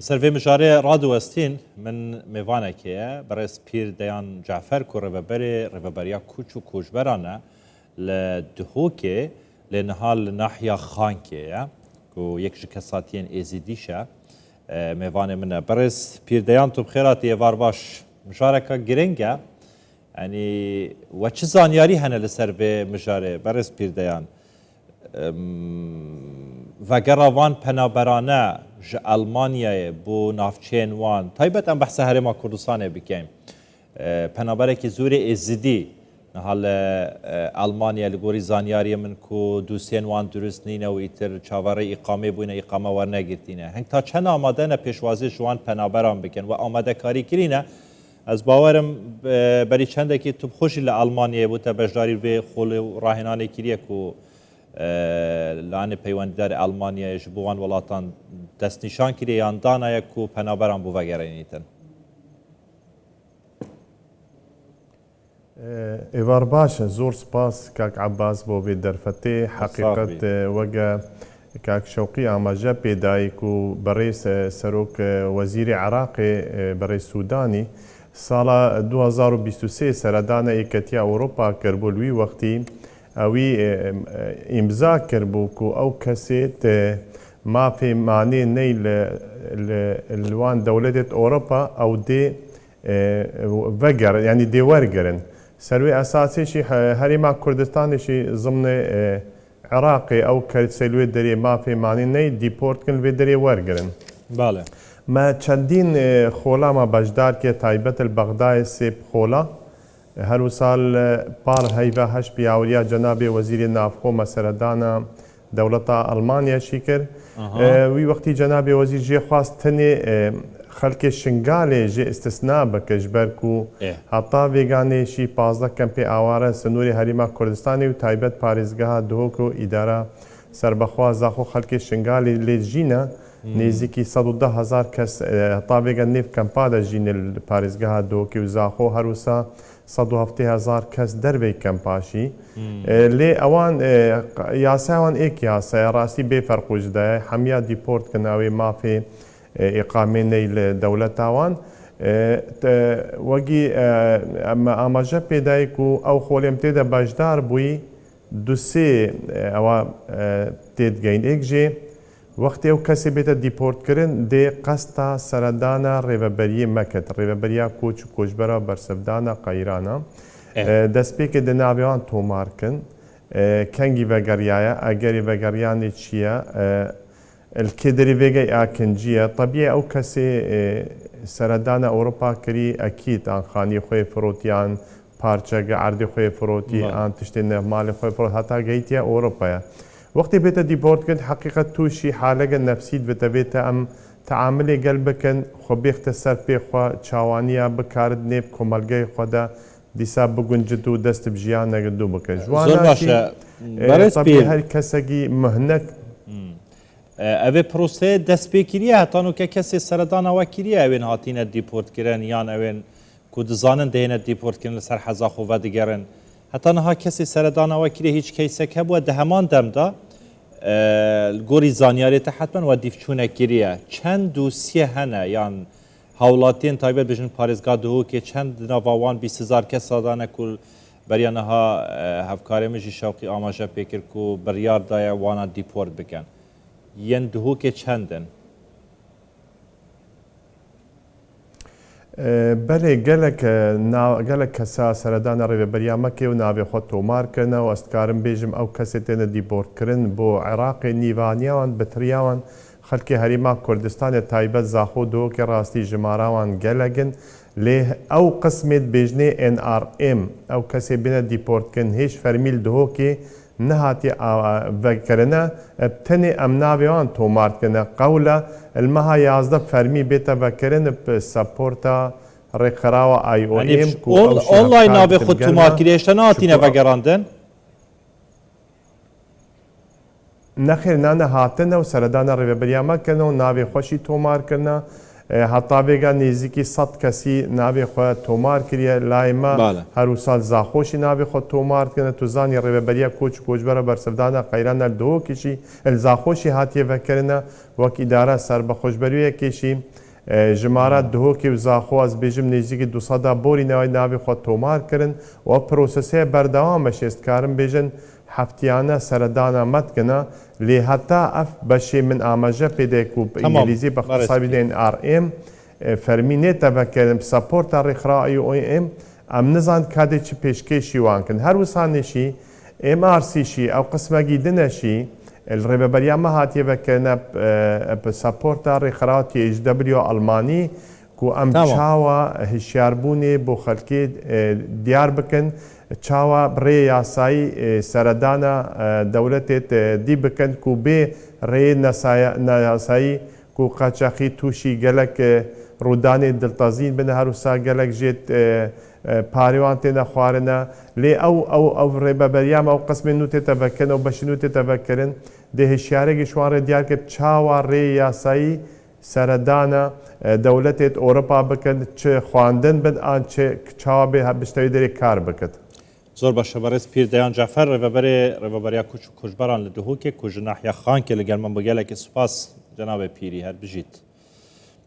سرفي مجاري رادو استين من ميفانا كيا برس بير ديان جعفر كو ريفبريا كوچو كوجبرانا لدهوكي لنهال ناحية خانكيا كو يكش كساتين ازيديشا ميفانا منا برس بير ديان تو بخيراتي فارباش مشاركة جرينجا يعني وچ زانياري هنا لسرفي مجاري برس بير ديان وگراوان پنابرانه ج المانیای بو نافچین وان تایبت ام بحث هرما کردستان بکیم پنابره که زور ازدی نهال المانیا لگوری زانیاری من کو دوسین وان درست نینه و ایتر چاوره اقامه بوینه اقامه ورنه گرتینه هنگ تا چند آماده نه پیشوازی جوان پنابران بکن و آماده کاری کرینه از باورم بری چنده که تو خوشی لالمانیا بود تا بجداری و خول راهنانه کریه کو لانه پیونددار آلمانیا جبوان ولاتان دست نشان کردی یان دانای کو پنابران بو وگرینیتن. ایوار باشه زور سپاس کاک عباس بو وی درفتی حقیقت وگه کاک شوقی آماجه پیدایی کو برای سروک وزیر عراق برای سودانی سال 2023 سردان ایکتیا اروپا کربولوی وقتی اوی امضا کرد کو او کسیت ما في معنی نیل الوان دولت اوروبا او دی وگر یعنی دی ورگرن سروی اساسی شی هریما کردستان شی ضمن عراق او کسلوی دری ما في معنی نیل دیپورت کن و دری ورگرن. بله. ما چندین خولا ما بجدار که تایبت البغداد سیب خولا هر سال پار هیوه هش بیاوریا جناب وزیر نافخو مسردانا دولت آلمانیا شکر وی وقتی جناب وزیر جی خواست تنی خلق شنگال جی استثناء بکش برکو حتی ویگانی شی 15 کمپی آواره سنوری حریما کردستانی و تایبت پاریزگاه دوکو اداره سربخوا زاخو خلق شنگال لیجینا نزدیکی 110,000 کس حتی ویگان نیف کمپا دا جین پاریزگاه دوکی و زاخو هر وسا 170,000 کس دروی کمپاشی لی اوان یاسوان ایک یاسا راستی بی فرق وجده همیا دیپورت کناوی مافی اقامه نیل دولت اوان وگی آماجه پیدای کو او خولیم تیده بجدار بوی دوسی او تید گین ایک جی وقتی او کسی بیت دیپورت کرن دی قسطا سردانا ریوبری مکت ریوبریا کوچ کوچبرا برسفدانا قایرانا دست پی که دنابیان تومار کن کنگی وگریایا اگری وگریانی چیه الکدری وگی آکنجیه طبیعی او کسی سردانا اوروپا کری اکید آن خانی خوی فروتیان پارچه عردی خوی فروتی آن تشتی نهمال خوی فروت حتی گیتیا اوروپا وقتی بیت دیپورت کرد حقیقت توشی حالگه نفسید و تبیت ام تعاملی قلبکن خبیخت سر پی خوا چاوانیا بکارد نیب کمالگه خدا دیسا بگنجدو دست بجیان نگدو بکن جوانا شی طبیعی هر کسگی مهنک اوه پروسه دست بکریه هتانو که کسی سردان او کریه اوین هاتین دیپورت کرن یان اوین کود زانن دهین دیپورت کرن لسر حزاخو و دیگرن حتی نها کسی سردان او کریه هیچ کیسه که بود ده همان دم دا گوری زانیاری حتما و دیفچونه کریه چند دوسیه هنه یان هولاتین تایبت بجن پارزگاه دهو که چند نواوان 20,000 کس سادانه کل بریانها هفکاری مجی شوقی آماجه پیکر که بریار دای وانا دیپورت بکن ین دهو که چندن بله گلک کسا سردان ریوبریا مکی و ناوی خود تومار کرن و استکارم بیجم او کسی تین دیپورت کرن بو عراق نیوانیاوان بطریاوان خلکی هریما کردستان تایبت زاخو دو که راستی جماراوان گلگن لی او قسمت بیجنه NRM او کسی بین دیپورت کن هیچ فرمیل دهو که نهاتی وکرنه تنی امناویان تومار کنه قوله المها 11 فرمی بیتا وکرنه سپورتا رقراو آی او ایم اونلاین ناوی خود تومار کریشتن نهاتینه وگراندن؟ نخیر نه هاتنه و سردان ریوبریا مکنه و ناوی خوشی تومار کنه هەتا بێگا نێزیکی 100 کەسی ناوێ خۆ تۆمار کردە لایمە هەرو سال زاخۆشی ناوێ خۆ تۆمارکردە توزانی ڕێبەبەریە کۆچ کۆچبەرە بەرسەردانە قەیرانە دۆکیشی زاخۆشی هاتیێڤەکردنە وەک ئیدارە سەر بە خۆشبەریەکێشی ژمارە دهۆکی و زاخواز بێژم نێزیکی 200 بۆرینەوەی ناوی خۆ تۆمارکردن و پرۆسسەیە بەردەوامە شێستکارم بێژن هەفتیانە سەردانە مەتکەنە لێ هەتا ئەف بەشێ من ئاماژە پێدەیەک و ئینگلیزی بە اختصاری دێن RM فەرمینێتە بەکردن سەپۆرتە ڕێکخرائی OIM ئەم نزان کاتێکی پێشکەشی وانکن هەر وسانێشی MRCشی ئەو قسمەگی دنەشی ڕێبەبەریامە هاتیێڤەکردنە سەپۆرتە ڕێکخراوەتی HW ئەڵمانی و ئەم چاوە هشیاربوونێ بۆ خەڵکێ دیار بکەن چاوە بڕێ یاسایی سەردانە دەولەتێت دی بکەن و بێ ڕێ نایاسایی و قاچاقی تووشی گەلک ڕوودانی دڵتەزین بنە هەروسا گەلک ژێت پارێوان تێنە خوارنە لێ ئەو ڕێبەبەریامە ئەو قسمێ نوتێتە بەکەن و بەشی نوتێتە بەکردن دێ هێشیارێکی شوارێ دیار کرد چاوە ڕێ یاسایی سەردانە دەولەتێت ئۆرۆپا بکەن چ خواندن بن ئان چاوە بێ بشتەوی دەرێک کار بکەت زۆر باشە بەڕێز پیردەیان جەفەر ڕێبەبەریا کوچ و کوژبەران لە دهۆکێک کوژ ناحیە خانکێ لەگەڵمان بۆ گەلێکی سوپاس جەنابێ پیری هەر بژیت